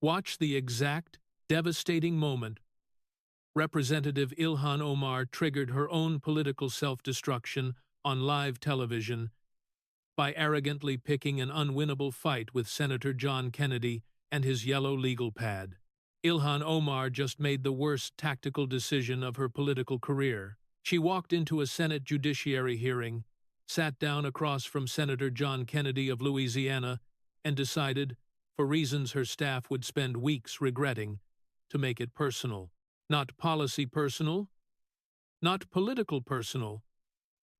Watch the exact, devastating moment Representative Ilhan Omar triggered her own political self-destruction on live television by arrogantly picking an unwinnable fight with Senator John Kennedy and his yellow legal pad. Ilhan Omar just made the worst tactical decision of her political career. She walked into a Senate Judiciary hearing, sat down across from Senator John Kennedy of Louisiana, and decided, for reasons her staff would spend weeks regretting, to make it personal. Not policy personal, not political personal,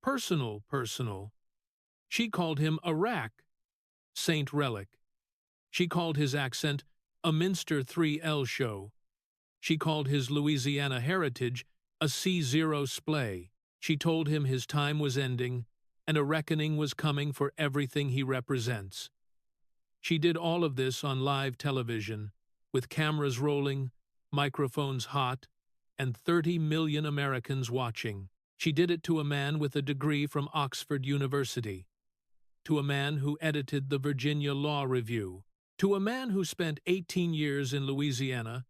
personal. She called him a rack, Saint Relic. She called his accent a Minster 3L show. She called his Louisiana heritage a C0 splay. She told him his time was ending, and a reckoning was coming for everything he represents. She did all of this on live television, with cameras rolling, microphones hot, and 30 million Americans watching. She did it to a man with a degree from Oxford University, to a man who edited the Virginia Law Review, to a man who spent 18 years in Louisiana,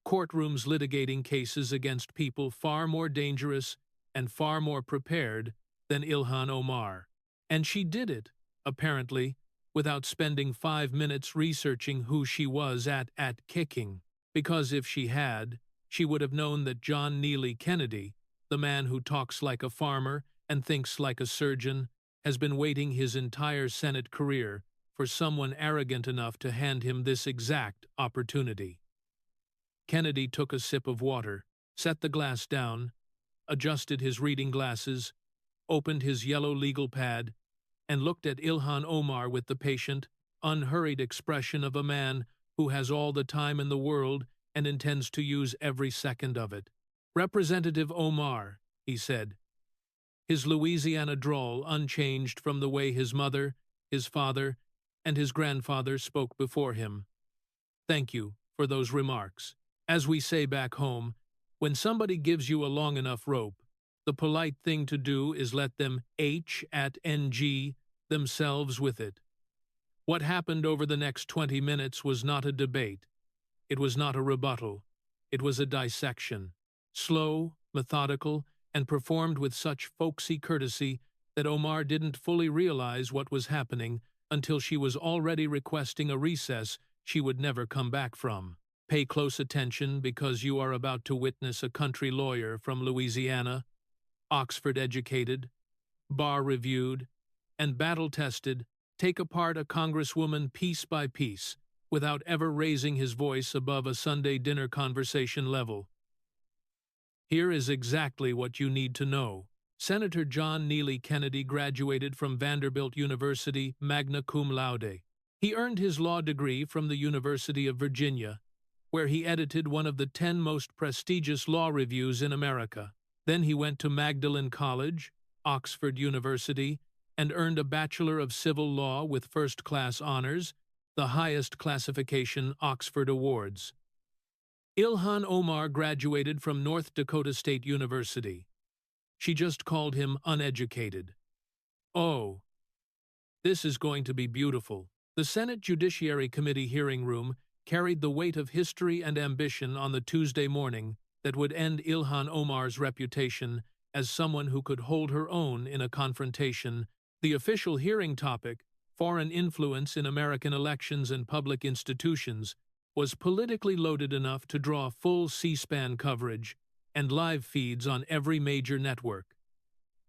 courtrooms litigating cases against people far more dangerous and far more prepared than Ilhan Omar. And she did it, apparently, without spending 5 minutes researching who she was at kicking, because if she had, she would have known that John Neely Kennedy, the man who talks like a farmer and thinks like a surgeon, has been waiting his entire Senate career for someone arrogant enough to hand him this exact opportunity. Kennedy took a sip of water, set the glass down, adjusted his reading glasses, opened his yellow legal pad, and looked at Ilhan Omar with the patient, unhurried expression of a man who has all the time in the world and intends to use every second of it. "Representative Omar," he said, his Louisiana drawl unchanged from the way his mother, his father, and his grandfather spoke before him. "Thank you for those remarks. As we say back home, when somebody gives you a long enough rope, the polite thing to do is let them h@ng themselves with it. What happened over the next 20 minutes was not a debate. It was not a rebuttal. It was a dissection. Slow, methodical, and performed with such folksy courtesy that Omar didn't fully realize what was happening until she was already requesting a recess she would never come back from. Pay close attention because you are about to witness a country lawyer from Louisiana, Oxford-educated, bar-reviewed, and battle-tested, take apart a congresswoman piece by piece without ever raising his voice above a Sunday dinner conversation level. Here is exactly what you need to know. Senator John Neely Kennedy graduated from Vanderbilt University magna cum laude. He earned his law degree from the University of Virginia, where he edited one of the 10 most prestigious law reviews in America. Then he went to Magdalen College, Oxford University, and earned a Bachelor of Civil Law with first-class honors, the highest classification Oxford awards. Ilhan Omar graduated from North Dakota State University. She just called him uneducated. Oh, this is going to be beautiful. The Senate Judiciary Committee hearing room carried the weight of history and ambition on the Tuesday morning that would end Ilhan Omar's reputation as someone who could hold her own in a confrontation. The official hearing topic, foreign influence in American elections and public institutions, was politically loaded enough to draw full C-SPAN coverage and live feeds on every major network.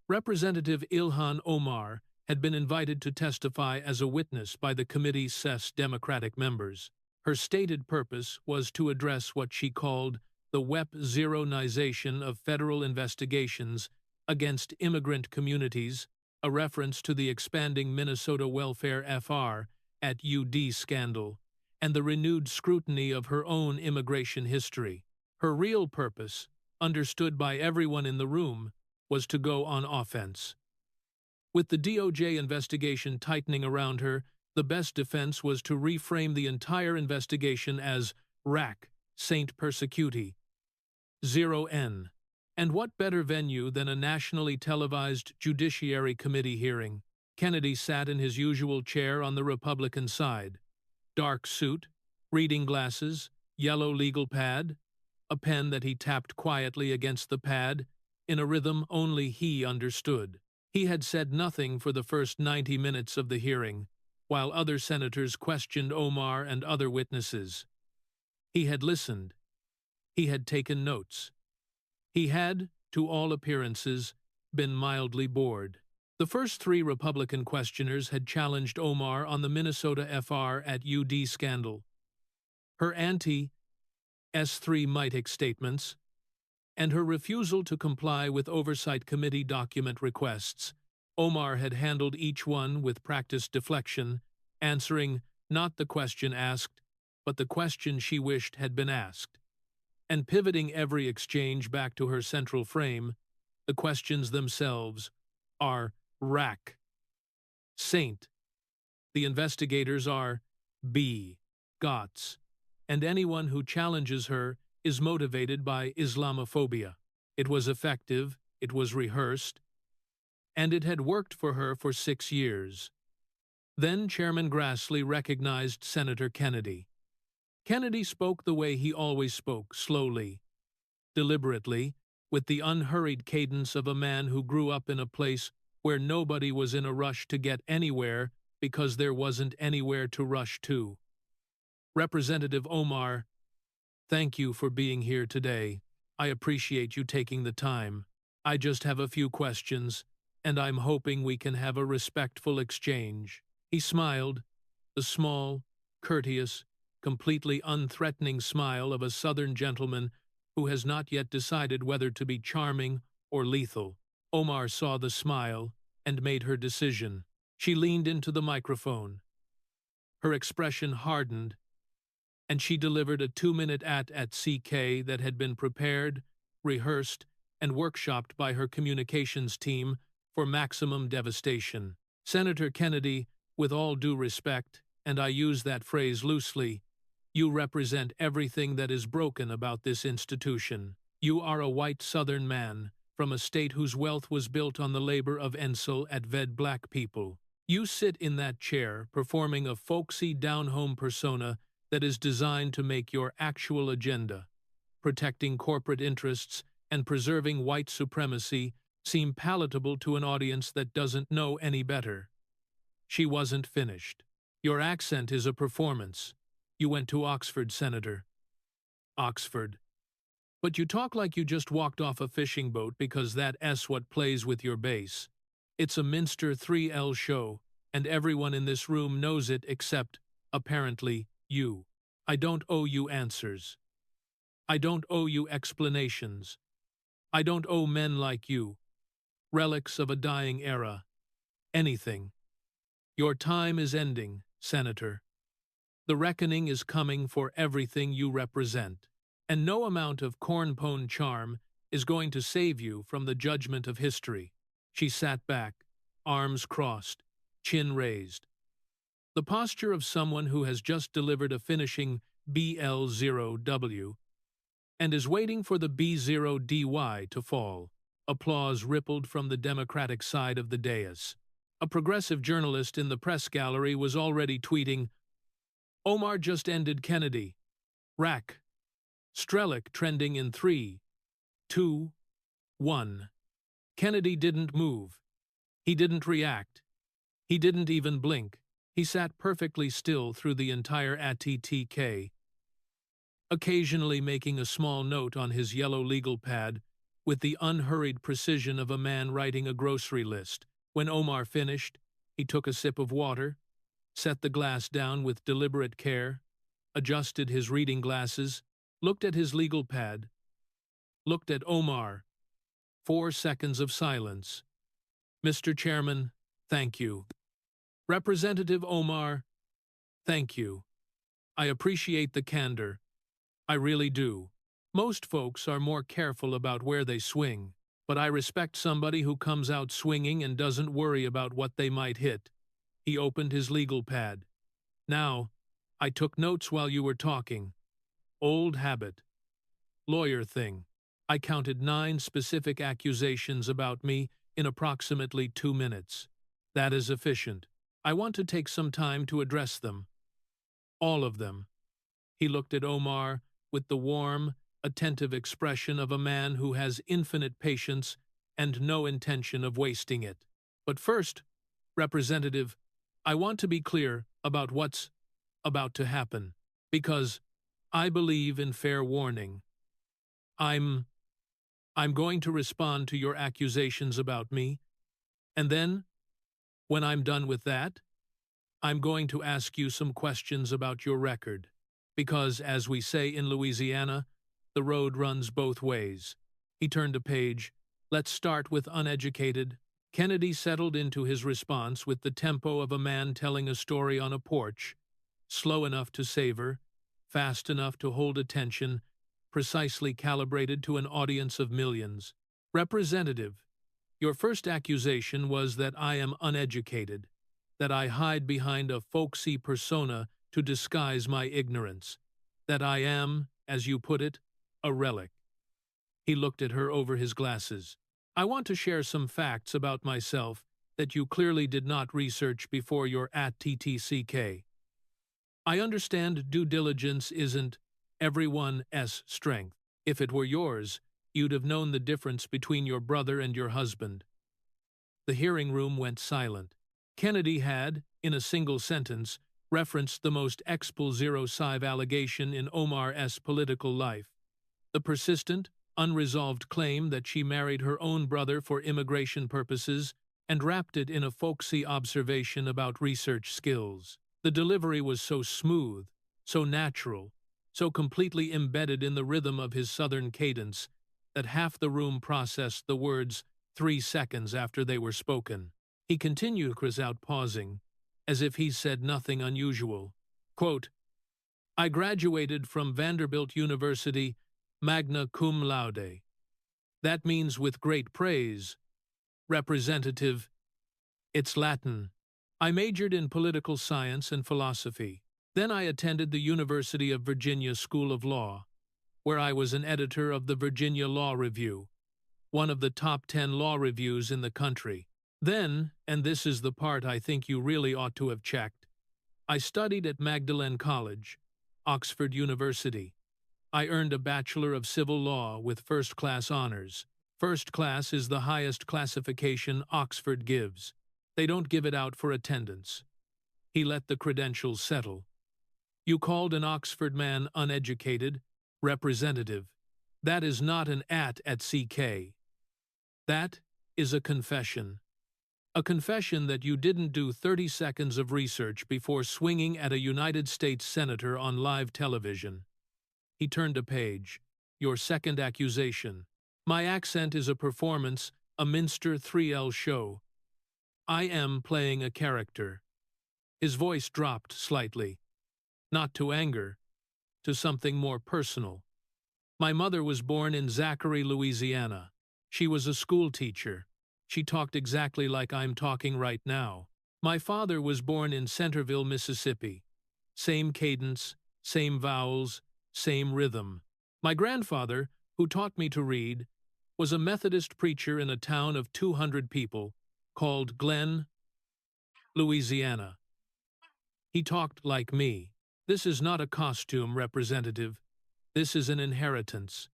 Representative Ilhan Omar had been invited to testify as a witness by the committee's SES Democratic members. Her stated purpose was to address what she called the WEP-zeronization of federal investigations against immigrant communities, a reference to the expanding Minnesota welfare FR at UD scandal, and the renewed scrutiny of her own immigration history. Her real purpose, understood by everyone in the room, was to go on offense. With the DOJ investigation tightening around her, the best defense was to reframe the entire investigation as RAC, Saint Persecuti, 0N. And what better venue than a nationally televised Judiciary Committee hearing? Kennedy sat in his usual chair on the Republican side. Dark suit, reading glasses, yellow legal pad, a pen that he tapped quietly against the pad in a rhythm only he understood. He had said nothing for the first 90 minutes of the hearing, while other senators questioned Omar and other witnesses. He had listened. He had taken notes. He had, to all appearances, been mildly bored. The first 3 Republican questioners had challenged Omar on the Minnesota FR at UD scandal, her anti-S3 Mitic statements, and her refusal to comply with Oversight Committee document requests. Omar had handled each one with practiced deflection, answering not the question asked, but the question she wished had been asked, and pivoting every exchange back to her central frame. The questions themselves are rack, saint. The investigators are B, Gots, and anyone who challenges her is motivated by Islamophobia. It was effective, it was rehearsed, and it had worked for her for 6 years. Then Chairman Grassley recognized Senator Kennedy. Kennedy spoke the way he always spoke, slowly, deliberately, with the unhurried cadence of a man who grew up in a place where nobody was in a rush to get anywhere because there wasn't anywhere to rush to. Representative Omar, thank you for being here today. I appreciate you taking the time. I just have a few questions, and I'm hoping we can have a respectful exchange. He smiled, the small, courteous, completely unthreatening smile of a Southern gentleman who has not yet decided whether to be charming or lethal. Omar saw the smile and made her decision. She leaned into the microphone. Her expression hardened, and she delivered a 2-minute at CK that had been prepared, rehearsed, and workshopped by her communications team for maximum devastation. Senator Kennedy, with all due respect, and I use that phrase loosely, you represent everything that is broken about this institution. You are a white Southern man from a state whose wealth was built on the labor of Ensel-Adved black people. You sit in that chair performing a folksy down-home persona that is designed to make your actual agenda, protecting corporate interests and preserving white supremacy, seem palatable to an audience that doesn't know any better. She wasn't finished. Your accent is a performance. You went to Oxford, Senator. Oxford. But you talk like you just walked off a fishing boat because that's what plays with your bass. It's a Minster 3L show, and everyone in this room knows it except, apparently, you. I don't owe you answers. I don't owe you explanations. I don't owe men like you, relics of a dying era, anything. Your time is ending, Senator. The reckoning is coming for everything you represent, and no amount of cornpone charm is going to save you from the judgment of history. She sat back, arms crossed, chin raised. The posture of someone who has just delivered a finishing BL0W and is waiting for the B0DY to fall. Applause rippled from the Democratic side of the dais. A progressive journalist in the press gallery was already tweeting, Omar just ended Kennedy. Rack. Strelick trending in 3, 2, 1. Kennedy didn't move. He didn't react. He didn't even blink. He sat perfectly still through the entire ATTK, occasionally making a small note on his yellow legal pad with the unhurried precision of a man writing a grocery list. When Omar finished, he took a sip of water, set the glass down with deliberate care, adjusted his reading glasses, looked at his legal pad, looked at Omar. 4 seconds of silence. Mr. Chairman, thank you. Representative Omar, thank you. I appreciate the candor. I really do. Most folks are more careful about where they swing, but I respect somebody who comes out swinging and doesn't worry about what they might hit. He opened his legal pad. Now, I took notes while you were talking. Old habit. Lawyer thing. I counted 9 specific accusations about me in approximately 2 minutes. That is efficient. I want to take some time to address them. All of them. He looked at Omar with the warm, attentive expression of a man who has infinite patience and no intention of wasting it. But first, Representative, I want to be clear about what's about to happen, because I believe in fair warning. I'm going to respond to your accusations about me, and then, when I'm done with that, I'm going to ask you some questions about your record, because, as we say in Louisiana, the road runs both ways. He turned a page. Let's start with uneducated. Kennedy settled into his response with the tempo of a man telling a story on a porch, slow enough to savor, fast enough to hold attention, precisely calibrated to an audience of millions. Representative, your first accusation was that I am uneducated, that I hide behind a folksy persona to disguise my ignorance, that I am, as you put it, a relic. He looked at her over his glasses. I want to share some facts about myself that you clearly did not research before your @TTCK. I understand due diligence isn't everyone's strength. If it were yours, you'd have known the difference between your brother and your husband. The hearing room went silent. Kennedy had, in a single sentence, referenced the most explosive allegation in Omar's political life, the persistent, unresolved claim that she married her own brother for immigration purposes and wrapped it in a folksy observation about research skills. The delivery was so smooth, so natural, so completely embedded in the rhythm of his southern cadence that half the room processed the words 3 seconds after they were spoken. He continued without pausing, as if he said nothing unusual. Quote, I graduated from Vanderbilt University, Magna cum laude. That means with great praise. Representative, it's Latin. I majored in political science and philosophy. Then I attended the University of Virginia School of Law, where I was an editor of the Virginia Law Review, one of the top 10 law reviews in the country. Then, and this is the part I think you really ought to have checked, I studied at Magdalen College, Oxford University. I earned a Bachelor of Civil Law with first-class honors. First class is the highest classification Oxford gives. They don't give it out for attendance. He let the credentials settle. You called an Oxford man uneducated, Representative. That is not an at CK. That is a confession. A confession that you didn't do 30 seconds of research before swinging at a United States senator on live television. He turned a page. Your second accusation. My accent is a performance, a Minster 3L show. I am playing a character. His voice dropped slightly. Not to anger, to something more personal. My mother was born in Zachary, Louisiana. She was a school teacher. She talked exactly like I'm talking right now. My father was born in Centerville, Mississippi. Same cadence, same vowels, same rhythm. My grandfather, who taught me to read, was a Methodist preacher in a town of 200 people called Glen, Louisiana. He talked like me. This is not a costume, Representative. This is an inheritance.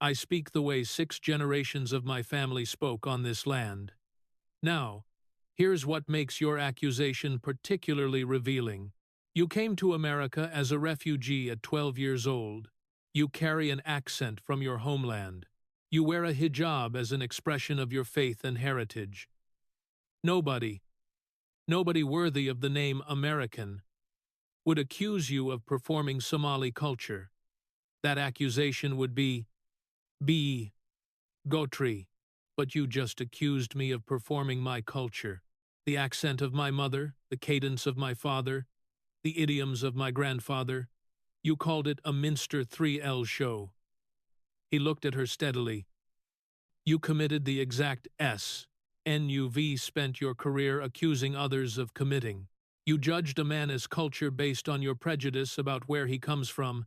I speak the way 6 generations of my family spoke on this land. Now, here's what makes your accusation particularly revealing. You came to America as a refugee at 12 years old. You carry an accent from your homeland. You wear a hijab as an expression of your faith and heritage. Nobody worthy of the name American would accuse you of performing Somali culture. That accusation would be Gotri, but you just accused me of performing my culture. The accent of my mother, the cadence of my father, the idioms of my grandfather. You called it a Minster 3L show. He looked at her steadily. You committed the exact NUV spent your career accusing others of committing. You judged a man's culture based on your prejudice about where he comes from,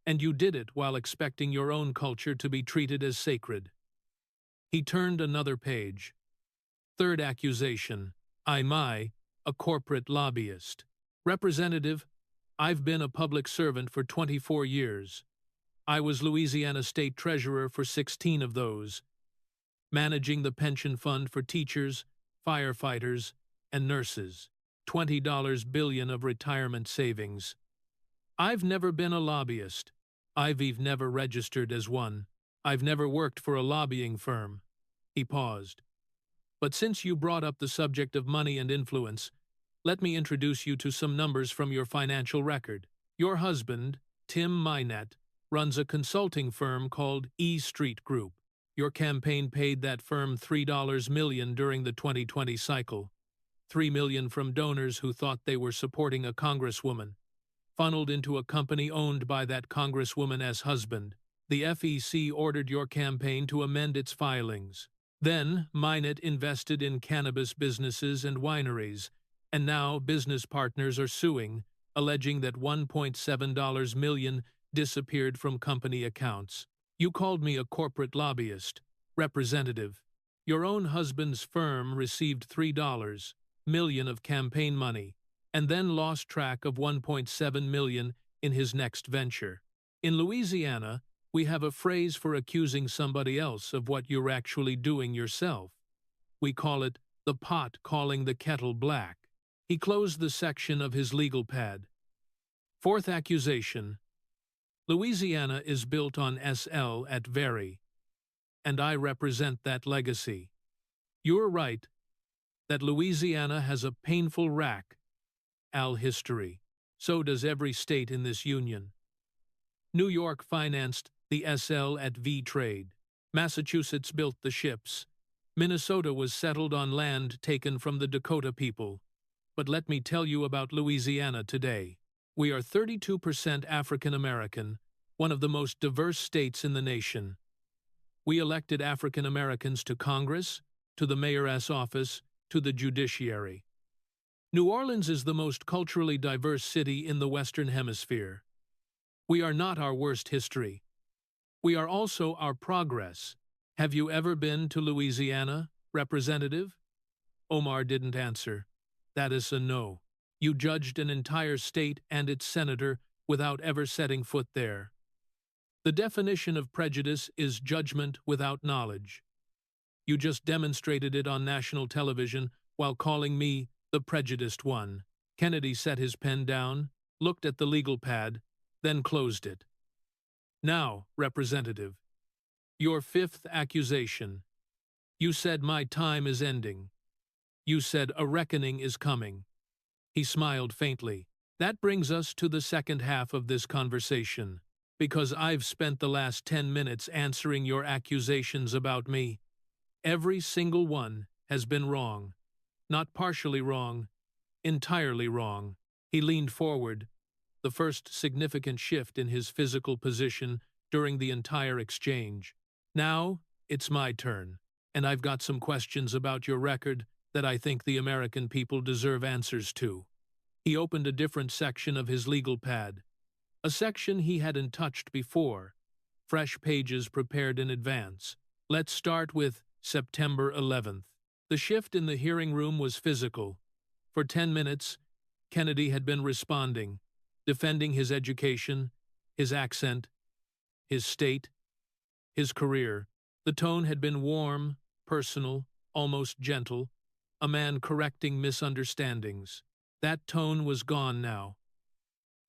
and you did it while expecting your own culture to be treated as sacred. He turned another page. Third accusation. I'm a corporate lobbyist. Representative, I've been a public servant for 24 years. I was Louisiana State Treasurer for 16 of those, managing the pension fund for teachers, firefighters, and nurses. $20 billion of retirement savings. I've never been a lobbyist. I've never registered as one. I've never worked for a lobbying firm. He paused. But since you brought up the subject of money and influence, let me introduce you to some numbers from your financial record. Your husband, Tim Minette, runs a consulting firm called E Street Group. Your campaign paid that firm $3 million during the 2020 cycle. $3 million from donors who thought they were supporting a congresswoman, funneled into a company owned by that congresswoman's husband. The FEC ordered your campaign to amend its filings. Then, Minette invested in cannabis businesses and wineries, and now business partners are suing, alleging that $1.7 million disappeared from company accounts. You called me a corporate lobbyist, representative. Your own husband's firm received $3 million of campaign money, and then lost track of $1.7 million in his next venture. In Louisiana, we have a phrase for accusing somebody else of what you're actually doing yourself. We call it the pot calling the kettle black. He closed the section of his legal pad. Fourth accusation. Louisiana is built on SL at very, and I represent that legacy. You're right that Louisiana has a painful RAC-AL history. So does every state in this union. New York financed the SL at V trade. Massachusetts built the ships. Minnesota was settled on land taken from the Dakota people. But let me tell you about Louisiana today. We are 32% African American, one of the most diverse states in the nation. We elected African Americans to Congress, to the mayor's office, to the judiciary. New Orleans is the most culturally diverse city in the Western Hemisphere. We are not our worst history. We are also our progress. Have you ever been to Louisiana, Representative? Omar didn't answer. That is a no. You judged an entire state and its senator without ever setting foot there. The definition of prejudice is judgment without knowledge. You just demonstrated it on national television while calling me the prejudiced one. Kennedy set his pen down, looked at the legal pad, then closed it. Now, Representative, your fifth accusation. You said my time is ending. You said a reckoning is coming. He smiled faintly. That brings us to the second half of this conversation, because I've spent the last 10 minutes answering your accusations about me. Every single one has been wrong. Not partially wrong, entirely wrong. He leaned forward, the first significant shift in his physical position during the entire exchange. Now, it's my turn, and I've got some questions about your record that I think the American people deserve answers to. He opened a different section of his legal pad, a section he hadn't touched before, fresh pages prepared in advance. Let's start with September 11th. The shift in the hearing room was physical. For 10 minutes, Kennedy had been responding, defending his education, his accent, his state, his career. The tone had been warm, personal, almost gentle, a man correcting misunderstandings. That tone was gone now.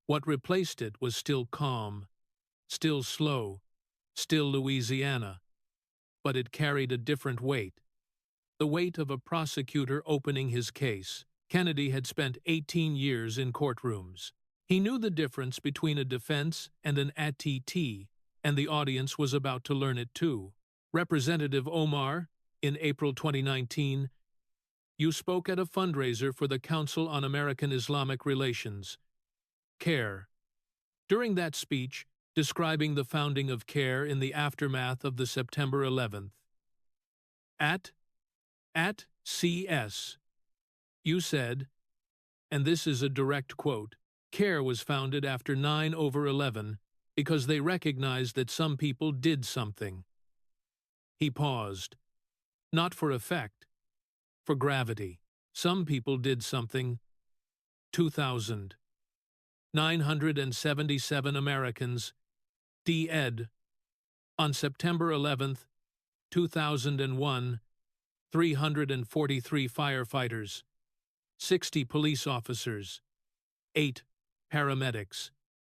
What replaced it was still calm, still slow, still Louisiana, but it carried a different weight. The weight of a prosecutor opening his case. Kennedy had spent 18 years in courtrooms. He knew the difference between a defense and an ATT, and the audience was about to learn it too. Representative Omar, in April 2019, you spoke at a fundraiser for the Council on American Islamic Relations, CARE. During that speech, describing the founding of CARE in the aftermath of the September 11th. At CS, you said, and this is a direct quote, CARE was founded after 9/11 because they recognized that some people did something. He paused. Not for effect, for gravity. Some people did something. 2000. 977 Americans dead. On September 11th, 2001, 343 firefighters, 60 police officers, 8 paramedics,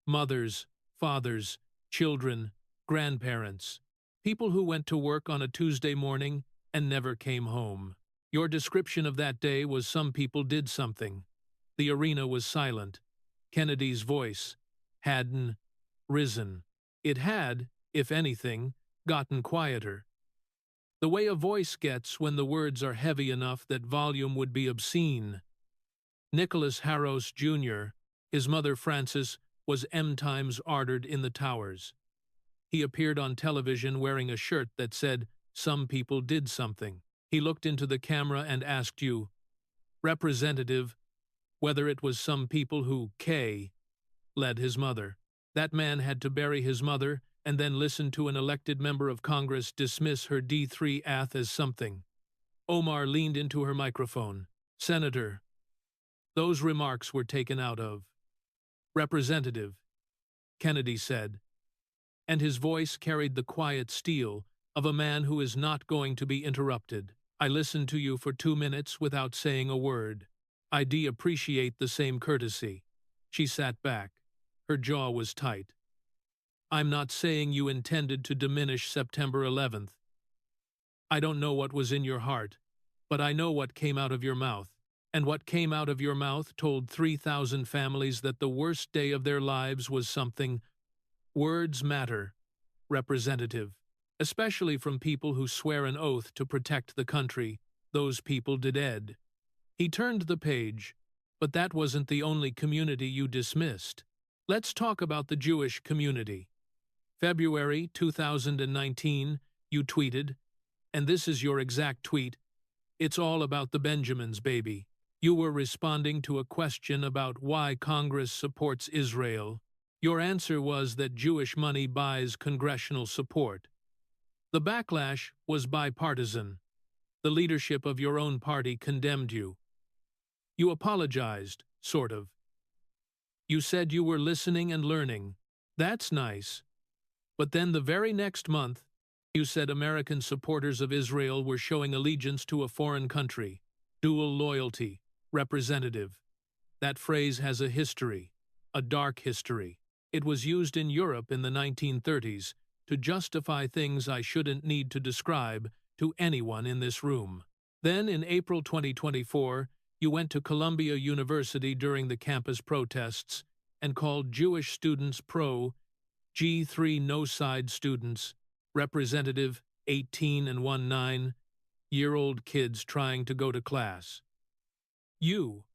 mothers, fathers, children, grandparents, people who went to work on a Tuesday morning and never came home. Your description of that day was some people did something. The arena was silent. Kennedy's voice hadn't risen. It had, if anything, gotten quieter. The way a voice gets when the words are heavy enough that volume would be obscene. Nicholas Harros, Jr., his mother Frances, was M-times ordered in the towers. He appeared on television wearing a shirt that said, "Some people did something." He looked into the camera and asked you, Representative, whether it was some people who, led his mother. That man had to bury his mother and then listen to an elected member of Congress dismiss her D3 as something. Omar leaned into her microphone. Senator, those remarks were taken out of. Representative, Kennedy said, and his voice carried the quiet steel of a man who is not going to be interrupted. I listened to you for 2 minutes without saying a word. I appreciate the same courtesy. She sat back. Her jaw was tight. I'm not saying you intended to diminish September 11th. I don't know what was in your heart, but I know what came out of your mouth. And what came out of your mouth told 3,000 families that the worst day of their lives was something. Words matter, Representative, especially from people who swear an oath to protect the country. Those people did. He turned the page, but that wasn't the only community you dismissed. Let's talk about the Jewish community. February 2019, you tweeted, and this is your exact tweet, "It's all about the Benjamins, baby." You were responding to a question about why Congress supports Israel. Your answer was that Jewish money buys congressional support. The backlash was bipartisan. The leadership of your own party condemned you. You apologized, sort of. You said you were listening and learning. That's nice. But then the very next month, you said American supporters of Israel were showing allegiance to a foreign country. Dual loyalty, Representative. That phrase has a history, a dark history. It was used in Europe in the 1930s to justify things I shouldn't need to describe to anyone in this room. Then, in April 2024, you went to Columbia University during the campus protests and called Jewish students G3 no-side students, Representative 18 and 19-year-old kids trying to go to class. You,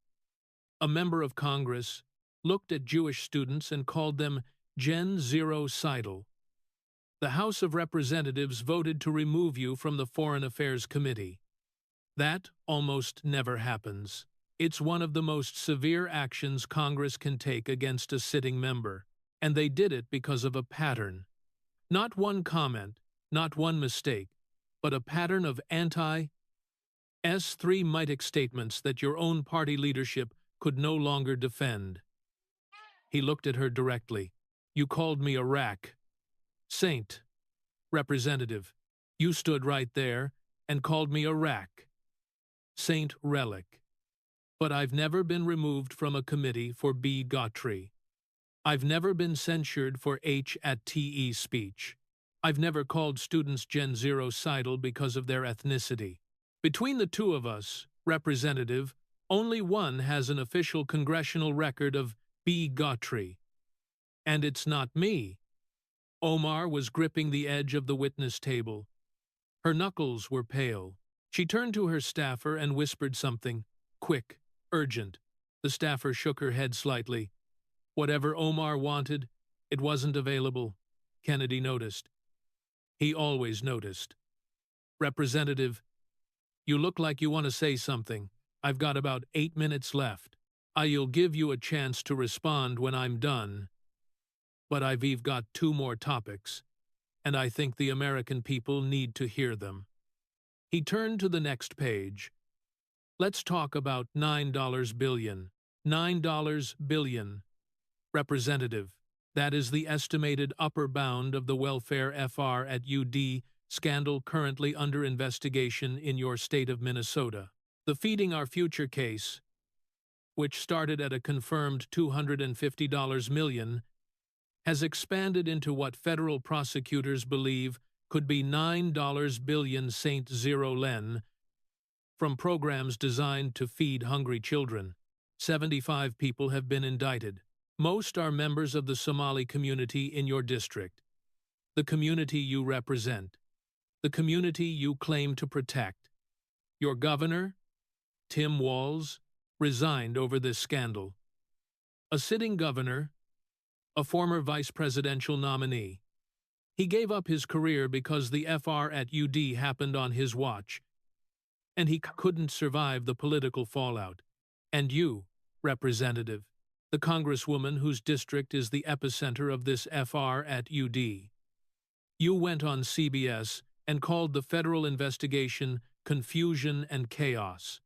a member of Congress, looked at Jewish students and called them Gen Zero-sidal. The House of Representatives voted to remove you from the Foreign Affairs Committee. That almost never happens. It's one of the most severe actions Congress can take against a sitting member, and they did it because of a pattern. Not one comment, not one mistake, but a pattern of anti-S3-mitic statements that your own party leadership could no longer defend. He looked at her directly. You called me a rack. Saint. Representative. You stood right there and called me a rack. Saint relic. But I've never been removed from a committee for B. Gautry. I've never been censured for H@TE speech. I've never called students Gen Zero-sidal because of their ethnicity. Between the two of us, Representative, only one has an official congressional record of B. Gautry. And it's not me. Omar was gripping the edge of the witness table. Her knuckles were pale. She turned to her staffer and whispered something. Quick, urgent. The staffer shook her head slightly. Whatever Omar wanted, it wasn't available. Kennedy noticed. He always noticed. Representative, you look like you want to say something. I've got about 8 minutes left. I'll give you a chance to respond when I'm done. But I've got 2 more topics, and I think the American people need to hear them. He turned to the next page. Let's talk about $9 billion. $9 billion. Representative, that is the estimated upper bound of the welfare FR at UD scandal currently under investigation in your state of Minnesota. The Feeding Our Future case, which started at a confirmed $250 million, has expanded into what federal prosecutors believe could be $9 billion Saint Zero Len from programs designed to feed hungry children. 75 people have been indicted. Most are members of the Somali community in your district, the community you represent, the community you claim to protect. Your governor, Tim Walz, resigned over this scandal. A sitting governor, a former vice presidential nominee. He gave up his career because the FR at UD happened on his watch, and he couldn't survive the political fallout. And you, Representative, the congresswoman whose district is the epicenter of this FR at UD. You went on CBS and called the federal investigation confusion and chaos.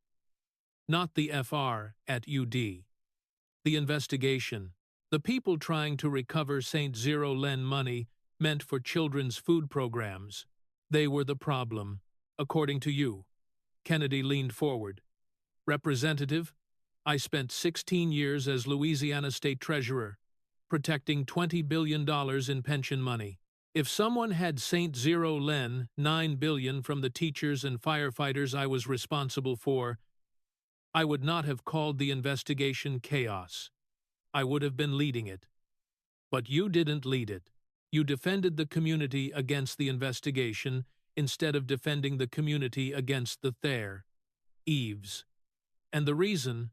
Not the FR at UD. The investigation, the people trying to recover St. Zero Len money meant for children's food programs. They were the problem, according to you. Kennedy leaned forward. Representative, I spent 16 years as Louisiana State Treasurer, protecting $20 billion in pension money. If someone had St. Zero Len, $9 billion from the teachers and firefighters I was responsible for, I would not have called the investigation chaos. I would have been leading it. But you didn't lead it. You defended the community against the investigation instead of defending the community against the Thayer, Eves. And the reason,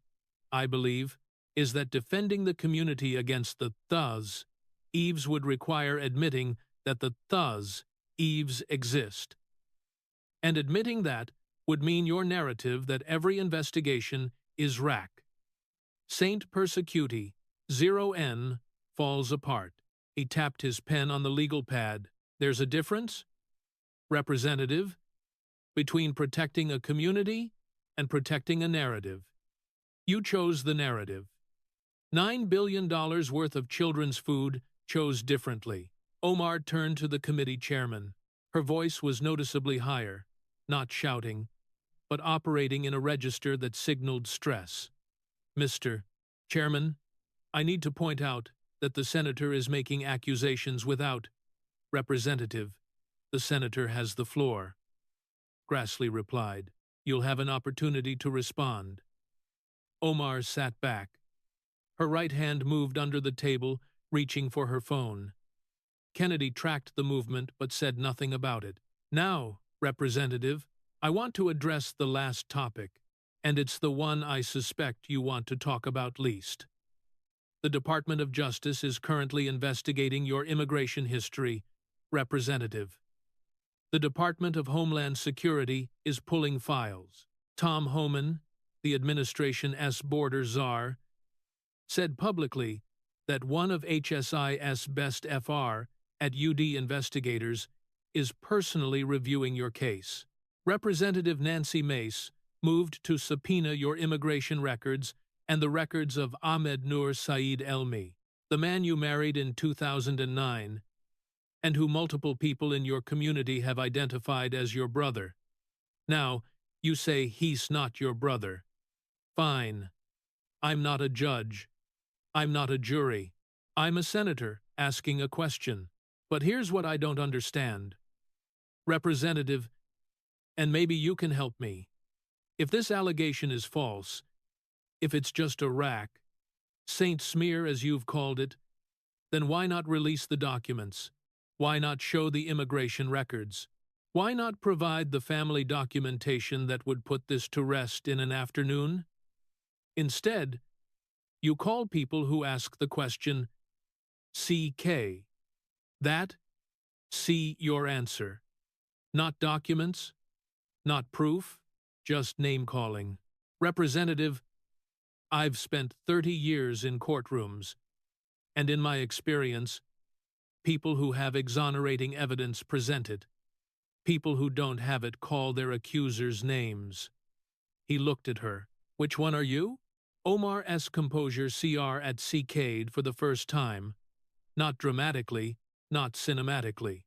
I believe, is that defending the community against the Thus, Eves would require admitting that the Thus, Eves exist. And admitting that would mean your narrative that every investigation is rack. Saint Persecuti, 0N, falls apart. He tapped his pen on the legal pad. There's a difference, Representative, between protecting a community and protecting a narrative. You chose the narrative. $9 billion worth of children's food chose differently. Omar turned to the committee chairman. Her voice was noticeably higher, not shouting, but operating in a register that signaled stress. Mr. Chairman, I need to point out that the senator is making accusations without Representative. The senator has the floor. Grassley replied. You'll have an opportunity to respond. Omar sat back. Her right hand moved under the table, reaching for her phone. Kennedy tracked the movement but said nothing about it. Now, Representative, I want to address the last topic, and it's the one I suspect you want to talk about least. The Department of Justice is currently investigating your immigration history, Representative. The Department of Homeland Security is pulling files. Tom Homan, the administration's border czar, said publicly that one of HSIS best FR at UD investigators is personally reviewing your case. Representative Nancy Mace moved to subpoena your immigration records and the records of Ahmed Nur Saeed Elmi, the man you married in 2009, and who multiple people in your community have identified as your brother. Now, you say he's not your brother. Fine. I'm not a judge. I'm not a jury. I'm a senator asking a question. But here's what I don't understand. Representative, and maybe you can help me. If this allegation is false, if it's just a rack, Saint Smear as you've called it, then why not release the documents? Why not show the immigration records? Why not provide the family documentation that would put this to rest in an afternoon? Instead, you call people who ask the question, CK. That, see your answer. Not documents, not proof, just name-calling. Representative, I've spent 30 years in courtrooms, and in my experience, people who have exonerating evidence present it. People who don't have it call their accusers names. He looked at her. Which one are you? Omar's composure at CK'd for the first time, not dramatically, not cinematically,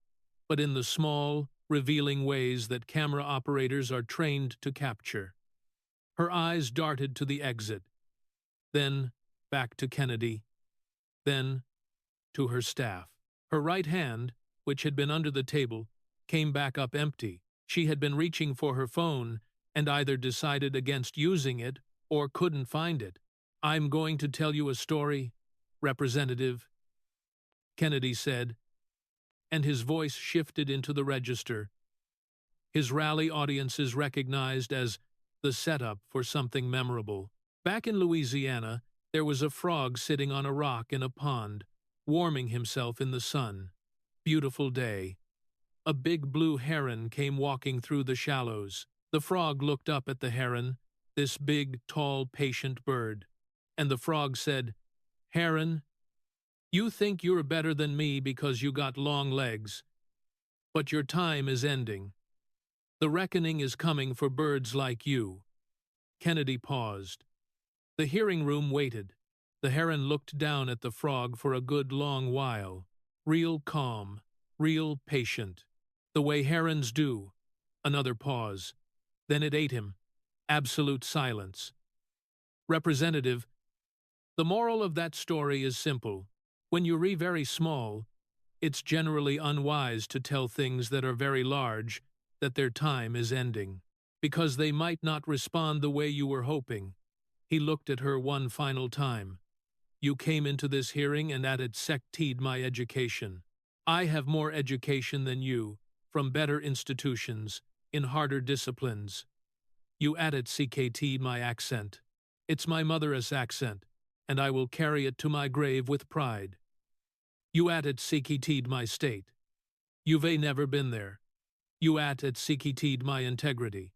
but in the small, revealing ways that camera operators are trained to capture. Her eyes darted to the exit, then back to Kennedy, then to her staff. Her right hand, which had been under the table, came back up empty. She had been reaching for her phone and either decided against using it or couldn't find it. "I'm going to tell you a story, Representative," Kennedy said, and his voice shifted into the register. His rally audiences recognized as the setup for something memorable. Back in Louisiana, there was a frog sitting on a rock in a pond, warming himself in the sun. Beautiful day. A big blue heron came walking through the shallows. The frog looked up at the heron, this big, tall, patient bird, and the frog said, "Heron, you think you're better than me because you got long legs, but your time is ending. The reckoning is coming for birds like you." Kennedy paused. The hearing room waited. The heron looked down at the frog for a good long while, real calm, real patient, the way herons do. Another pause. Then it ate him. Absolute silence. "Representative, the moral of that story is simple. When you're very small, it's generally unwise to tell things that are very large that their time is ending, because they might not respond the way you were hoping." He looked at her one final time. "You came into this hearing and at it secteed my education. I have more education than you, from better institutions, in harder disciplines. You at it CKT my accent. It's my mother's accent, and I will carry it to my grave with pride. You at it CKT'd my state. You've never been there. You at it CKT'd my integrity.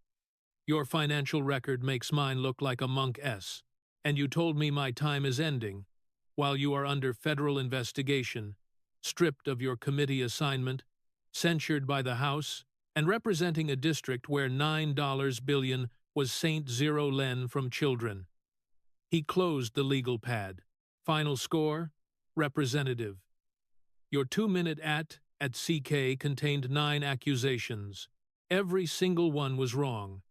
Your financial record makes mine look like a monk S, and you told me my time is ending, while you are under federal investigation, stripped of your committee assignment, censured by the House, and representing a district where $9 billion was St. Zero Len from children." He closed the legal pad. "Final score, Representative. Your 2-minute at CK contained 9 accusations. Every single one was wrong.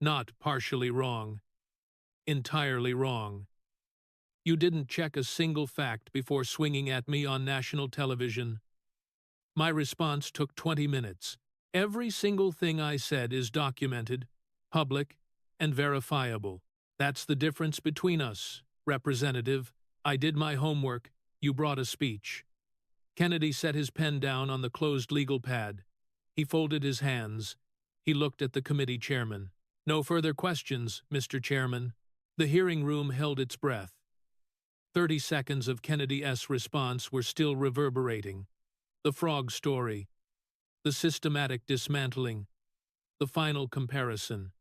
Not partially wrong. Entirely wrong. You didn't check a single fact before swinging at me on national television. My response took 20 minutes. Every single thing I said is documented, public, and verifiable. That's the difference between us, Representative. I did my homework. You brought a speech." Kennedy set his pen down on the closed legal pad. He folded his hands. He looked at the committee chairman. "No further questions, Mr. Chairman." The hearing room held its breath. 30 seconds of Kennedy's response were still reverberating. The frog story, the systematic dismantling, the final comparison.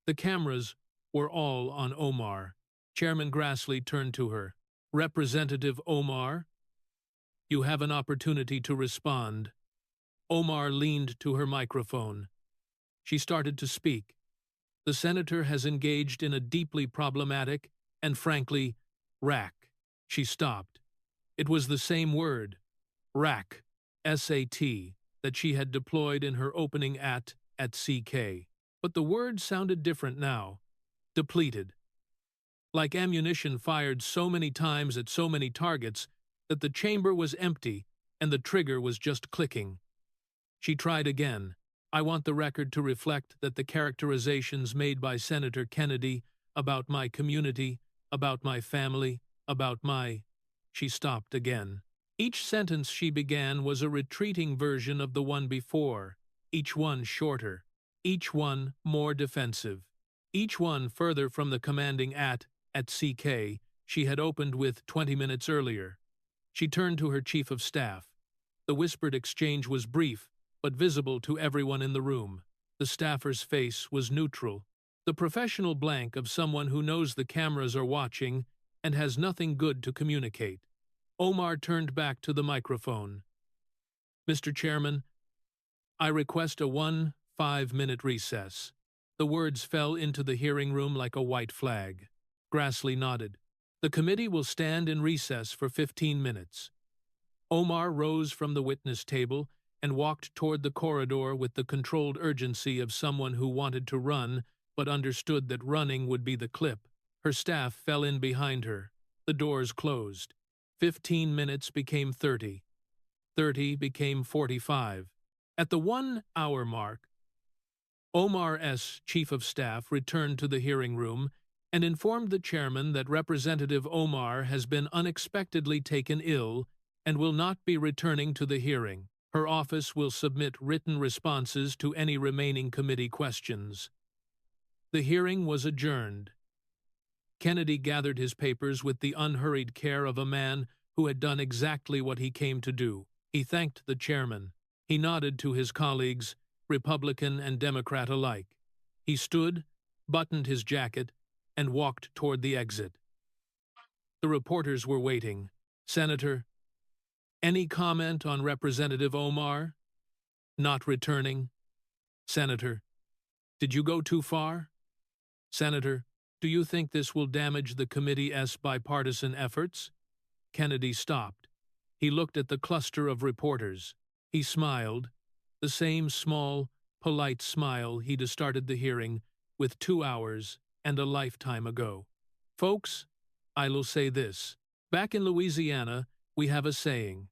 The cameras were all on Omar. Chairman Grassley turned to her. "Representative Omar, you have an opportunity to respond." Omar leaned to her microphone. She started to speak. "The senator has engaged in a deeply problematic and, frankly, rack." She stopped. It was the same word, rack, SAT, that she had deployed in her opening at CK. But the word sounded different now. Depleted. Like ammunition fired so many times at so many targets that the chamber was empty and the trigger was just clicking. She tried again. "I want the record to reflect that the characterizations made by Senator Kennedy about my community, about my family, about my—" She stopped again. Each sentence she began was a retreating version of the one before, each one shorter, each one more defensive, each one further from the commanding at CK she had opened with 20 minutes earlier. She turned to her chief of staff. The whispered exchange was brief, but visible to everyone in the room. The staffer's face was neutral, the professional blank of someone who knows the cameras are watching and has nothing good to communicate. Omar turned back to the microphone. "Mr. Chairman, I request a 5-minute recess." The words fell into the hearing room like a white flag. Grassley nodded. The committee will stand in recess for 15 minutes. Omar rose from the witness table and walked toward the corridor with the controlled urgency of someone who wanted to run but understood that running would be the clip. Her staff fell in behind her. The doors closed. 15 minutes became 30. 30 became 45. At the 1-hour mark, Omar's chief of staff returned to the hearing room and informed the chairman that Representative Omar has been unexpectedly taken ill and will not be returning to the hearing. Her office will submit written responses to any remaining committee questions. The hearing was adjourned. Kennedy gathered his papers with the unhurried care of a man who had done exactly what he came to do. He thanked the chairman. He nodded to his colleagues, Republican and Democrat alike. He stood, buttoned his jacket, and walked toward the exit. The reporters were waiting. Senator, any comment on Representative Omar? Not returning. Senator, did you go too far? Senator, do you think this will damage the committee's bipartisan efforts? Kennedy stopped. He looked at the cluster of reporters. He smiled, the same small, polite smile he'd started the hearing with 2 hours and a lifetime ago. Folks, I'll say this. Back in Louisiana, we have a saying.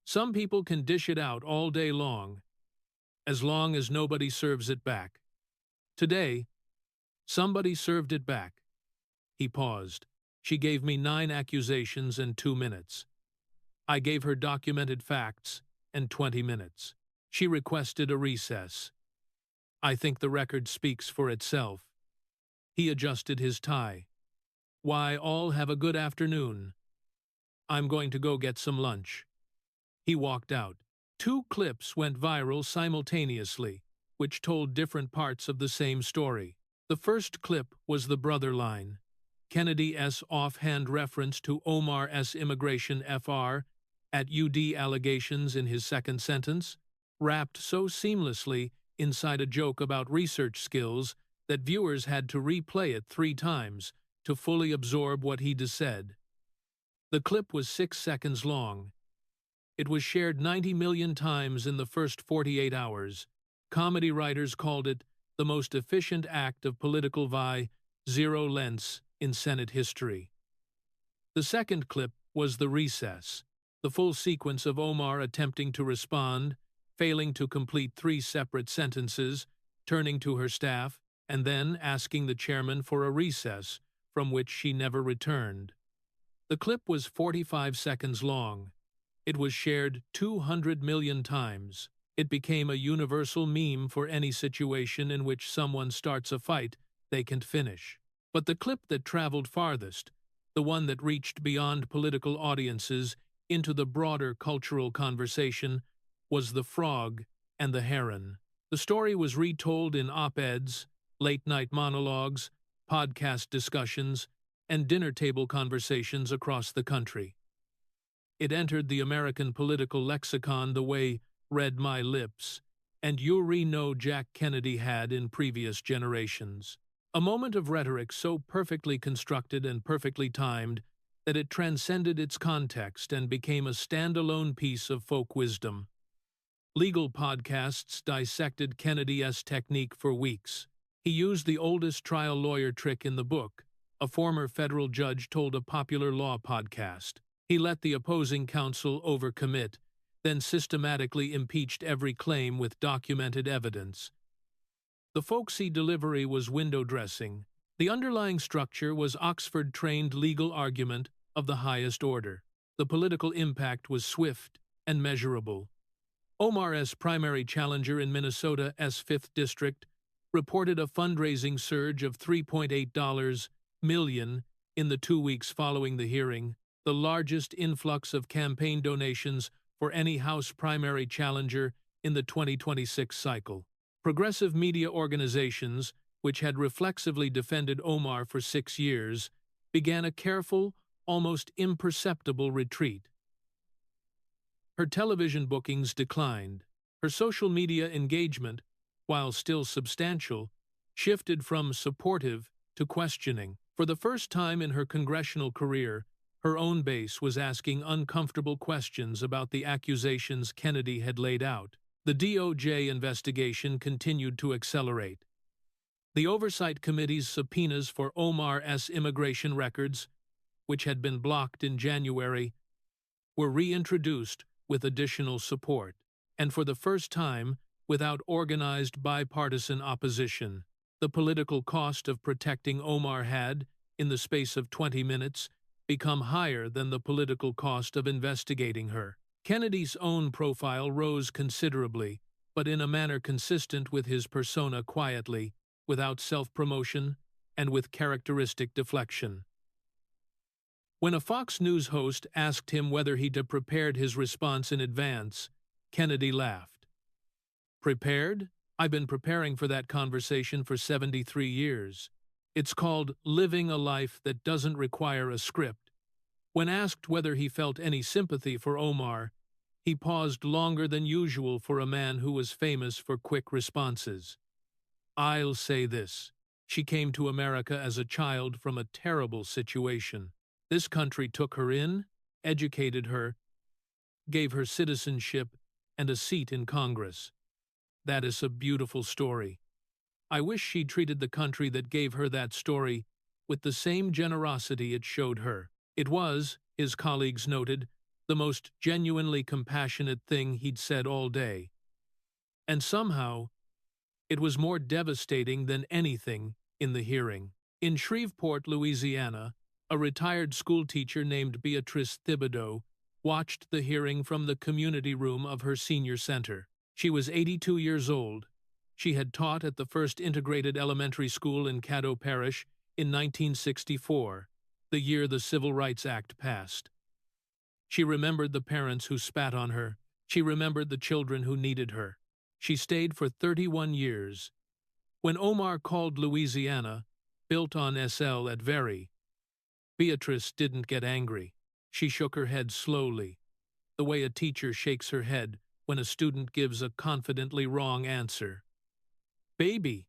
Some people can dish it out all day long as nobody serves it back. Today, somebody served it back. He paused. She gave me 9 accusations and 2 minutes. I gave her documented facts and 20 minutes. She requested a recess. I think the record speaks for itself. He adjusted his tie. Why, all have a good afternoon. I'm going to go get some lunch. He walked out. 2 clips went viral simultaneously, which told different parts of the same story. The first clip was the brother line. Kennedy's offhand reference to Omar's immigration Fr. at UD allegations in his second sentence, wrapped so seamlessly inside a joke about research skills that viewers had to replay it 3 times to fully absorb what he'd said. The clip was 6 seconds long. It was shared 90 million times in the first 48 hours. Comedy writers called it the most efficient act of political violence in Senate history. The second clip was the recess, the full sequence of Omar attempting to respond, failing to complete 3 separate sentences, turning to her staff, and then asking the chairman for a recess, from which she never returned. The clip was 45 seconds long. It was shared 200 million times. It became a universal meme for any situation in which someone starts a fight they can't finish. But the clip that traveled farthest, the one that reached beyond political audiences into the broader cultural conversation, was the frog and the heron. The story was retold in op-eds, late-night monologues, podcast discussions, and dinner-table conversations across the country. It entered the American political lexicon the way "read my lips" and "you know Jack Kennedy" had in previous generations. A moment of rhetoric so perfectly constructed and perfectly timed that it transcended its context and became a standalone piece of folk wisdom. Legal podcasts dissected Kennedy's technique for weeks. He used the oldest trial lawyer trick in the book. A former federal judge told a popular law podcast. He let the opposing counsel overcommit, then systematically impeached every claim with documented evidence. The folksy delivery was window dressing. The underlying structure was Oxford-trained legal argument of the highest order. The political impact was swift and measurable. Omar's primary challenger in Minnesota's 5th District reported a fundraising surge of $3.8 million in the 2 weeks following the hearing, the largest influx of campaign donations for any House primary challenger in the 2026 cycle. Progressive media organizations, which had reflexively defended Omar for 6 years, began a careful, almost imperceptible retreat. Her television bookings declined. Her social media engagement, while still substantial, shifted from supportive to questioning. For the first time in her congressional career, her own base was asking uncomfortable questions about the accusations Kennedy had laid out. The DOJ investigation continued to accelerate. The Oversight Committee's subpoenas for Omar's immigration records, which had been blocked in January, were reintroduced with additional support, and for the first time, without organized bipartisan opposition. The political cost of protecting Omar had, in the space of 20 minutes, become higher than the political cost of investigating her. Kennedy's own profile rose considerably, but in a manner consistent with his persona, quietly, without self-promotion, and with characteristic deflection. When a Fox News host asked him whether he'd prepared his response in advance, Kennedy laughed. Prepared? I've been preparing for that conversation for 73 years. It's called living a life that doesn't require a script. When asked whether he felt any sympathy for Omar, he paused longer than usual for a man who was famous for quick responses. I'll say this. She came to America as a child from a terrible situation. This country took her in, educated her, gave her citizenship and a seat in Congress. That is a beautiful story. I wish she treated the country that gave her that story with the same generosity it showed her. It was, his colleagues noted, the most genuinely compassionate thing he'd said all day. And somehow, it was more devastating than anything in the hearing. In Shreveport, Louisiana, a retired schoolteacher named Beatrice Thibodeau watched the hearing from the community room of her senior center. She was 82 years old. She had taught at the first integrated elementary school in Caddo Parish in 1964, the year the Civil Rights Act passed. She remembered the parents who spat on her. She remembered the children who needed her. She stayed for 31 years. When Omar called Louisiana, built on SL at Very, Beatrice didn't get angry. She shook her head slowly, the way a teacher shakes her head when a student gives a confidently wrong answer. "Baby,"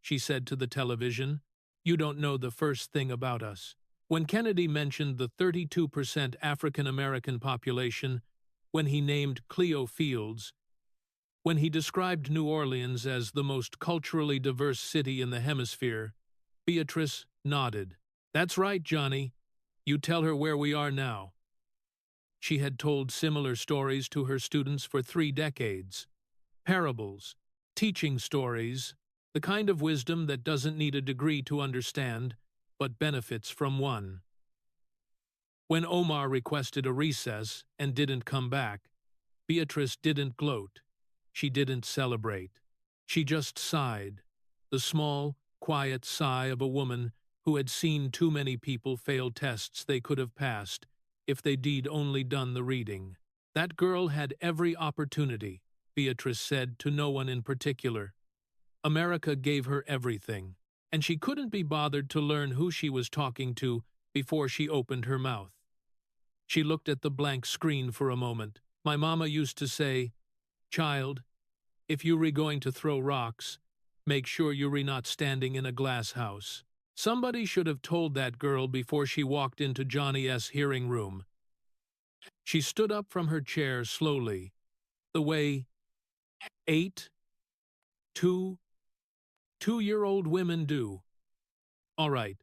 she said to the television, "you don't know the first thing about us." When Kennedy mentioned the 32% African-American population, when he named Cleo Fields, when he described New Orleans as the most culturally diverse city in the hemisphere, Beatrice nodded. "That's right, Johnny. You tell her where we are now." She had told similar stories to her students for 3 decades. Parables, teaching stories, the kind of wisdom that doesn't need a degree to understand, but benefits from one. When Omar requested a recess and didn't come back, Beatrice didn't gloat. She didn't celebrate. She just sighed, the small, quiet sigh of a woman who had seen too many people fail tests they could have passed if they'd only done the reading. That girl had every opportunity, Beatrice said to no one in particular. America gave her everything, and she couldn't be bothered to learn who she was talking to before she opened her mouth. She looked at the blank screen for a moment. "My mama used to say, 'Child, if you re going to throw rocks, make sure you re not standing in a glass house.'" Somebody should have told that girl before she walked into Johnny's hearing room. She stood up from her chair slowly, the way 2-year-old women do. All right.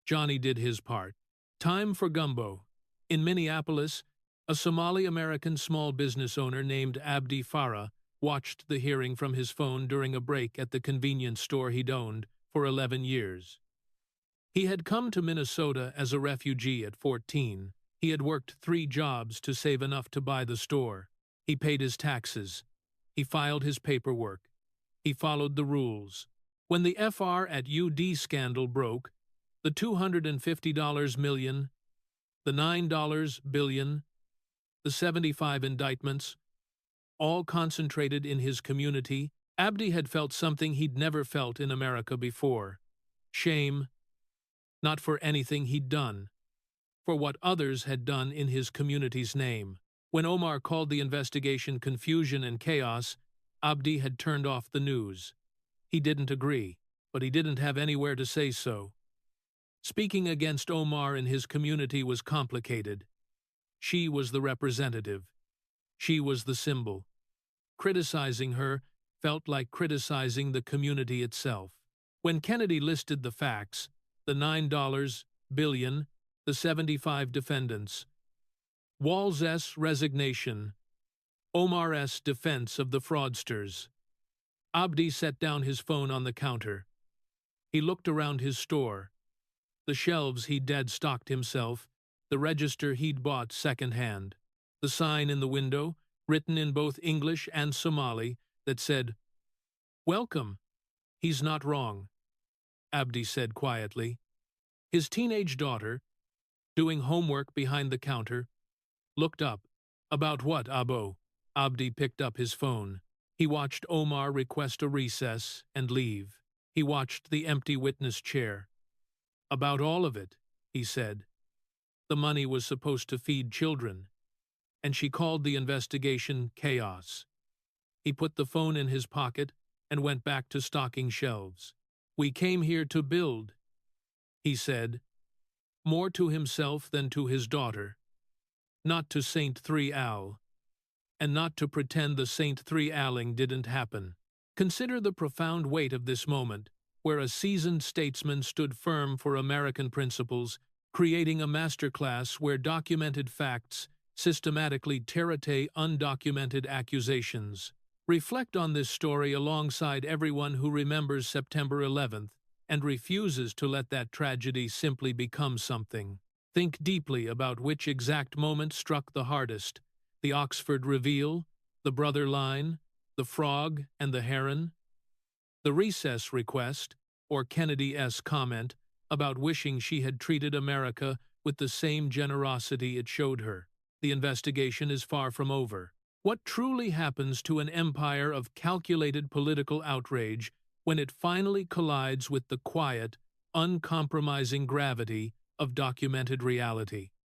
Johnny did his part. Time for gumbo. In Minneapolis, a Somali-American small business owner named Abdi Farah watched the hearing from his phone during a break at the convenience store he'd owned for 11 years. He had come to Minnesota as a refugee at 14. He had worked 3 jobs to save enough to buy the store. He paid his taxes. He filed his paperwork. He followed the rules. When the FR at UD scandal broke, the $250 million, the $9 billion, the 75 indictments, all concentrated in his community, Abdi had felt something he'd never felt in America before. Shame, not for anything he'd done, for what others had done in his community's name. When Omar called the investigation confusion and chaos, Abdi had turned off the news. He didn't agree, but he didn't have anywhere to say so. Speaking against Omar in his community was complicated. She was the representative. She was the symbol. Criticizing her felt like criticizing the community itself. When Kennedy listed the facts, the $9 billion, the 75 defendants, Walz's resignation, Omar's defense of the fraudsters, Abdi set down his phone on the counter. He looked around his store, the shelves he'd dead-stocked himself, the register he'd bought second-hand, the sign in the window, written in both English and Somali, that said, "Welcome." "He's not wrong," Abdi said quietly. His teenage daughter, doing homework behind the counter, looked up. "About what, Abo?" Abdi picked up his phone. He watched Omar request a recess and leave. He watched the empty witness chair. "About all of it," he said. The money was supposed to feed children, and she called the investigation chaos. He put the phone in his pocket and went back to stocking shelves. "We came here to build," he said, more to himself than to his daughter. Not to Saint 3 Al, and not to pretend the Saint 3 Alling didn't happen. Consider the profound weight of this moment, where a seasoned statesman stood firm for American principles, creating a masterclass where documented facts systematically terrate undocumented accusations. Reflect on this story alongside everyone who remembers September 11th and refuses to let that tragedy simply become something. Think deeply about which exact moment struck the hardest: the Oxford reveal, the brother line, the frog and the heron, the recess request, or Kennedy's comment about wishing she had treated America with the same generosity it showed her. The investigation is far from over. What truly happens to an empire of calculated political outrage when it finally collides with the quiet, uncompromising gravity of documented reality?